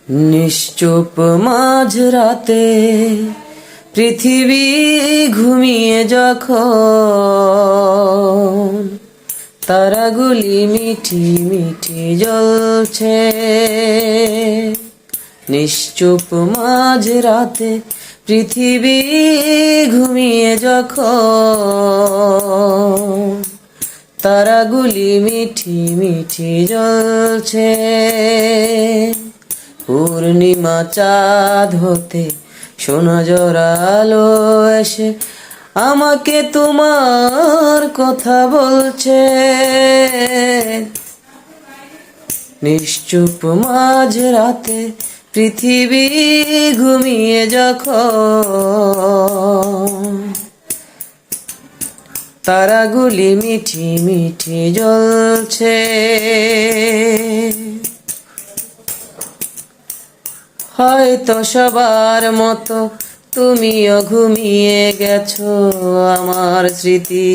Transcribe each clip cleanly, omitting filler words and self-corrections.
নিশ্চুপ মাঝরাতে পৃথিবী ঘুমিয়ে যখন তারাগুলি মিঠি মিঠি জ্বলছে। নিশ্চুপ মাঝরাতে পৃথিবী ঘুমিয়ে যখন তারাগুলি মিঠি মিঠি জ্বলছে। পূর্ণিমা চাঁদ হতে সোনা জড়ালো এসে আমাকে তোমার কথা বলছে। নিশ্চুপ মাঝরাতে পৃথিবী ঘুমিয়ে যখন তারাগুলি মিঠি মিঠি জ্বলছে। হয়তো সবার মতো তুমিও ঘুমিয়ে গেছো আমার স্মৃতি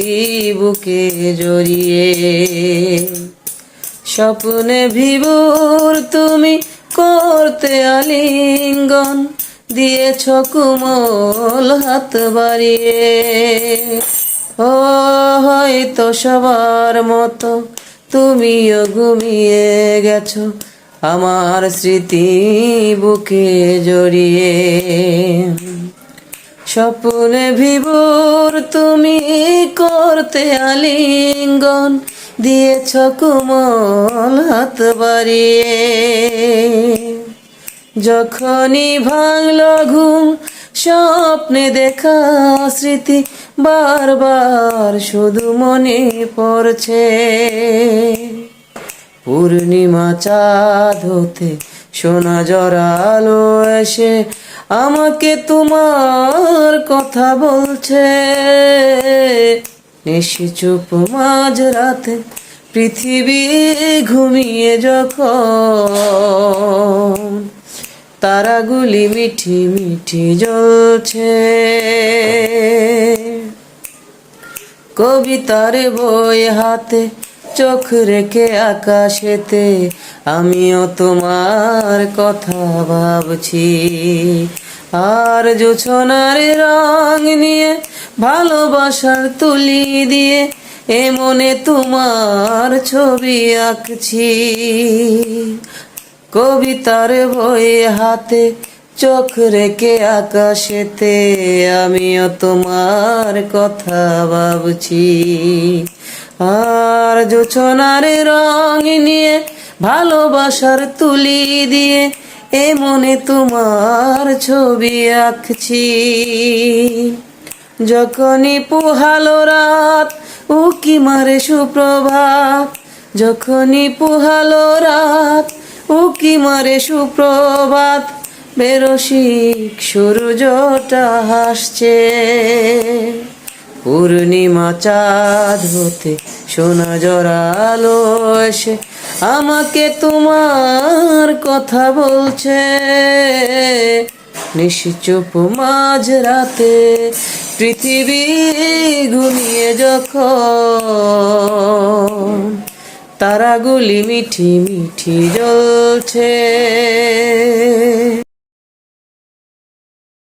বুকে জড়িয়ে। স্বপ্নে ভিবুর তুমি করতে আলিঙ্গন দিয়েছ কোমল হাত বাড়িয়ে। ও হয়তো সবার মতো তুমিও ঘুমিয়ে গেছো আমার স্মৃতি বুকে জড়িয়ে। স্বপ্নে ভিবুর তুমি করতে আলিঙ্গন দিয়েছ কোমল হাত বাড়িয়ে। যখনই ভাঙল ঘুম স্বপ্নে দেখা স্মৃতি বারবার শুধু মনে পড়ছে। পূর্ণিমা চাঁদ হতে সোনা জড়ালো এসে আমাকে তোমার কথা বলছে। নিশ্চুপ মাঝরাতে পৃথিবী ঘুমিয়ে যখন তারাগুলি মিঠি মিঠি জ্বলছে। কবিতার বই হাতে চোখ রেখে আকাশেতে আমিও তোমার কথা ভাবছি। আর জোছনার রং নিয়ে ভালোবাসার তুলি দিয়ে এ মনে তোমার ছবি আঁকছি। কবিতার বই হাতে চোখ রেখে আকাশেতে আমিও তোমার কথা ভাবছি। আর জোছনার রং নিয়ে ভালোবাসার তুলি দিয়ে এ মনে তোমার ছবি আঁকছি। যখনই পোহালো রাত উকি মারে সুপ্রভাত। যখনই পোহালো রাত উকি মারে সুপ্রভাত বেরসিক সূর্যটা হাসছে। পূর্ণিমা চাঁদ হতে সোনা জড়ালো এসে আমাকে তোমার কথা বলছে। নিশ্চুপ মাঝরাতে পৃথিবী ঘুমিয়ে যখন তারাগুলি মিঠি মিঠি জ্বলছে।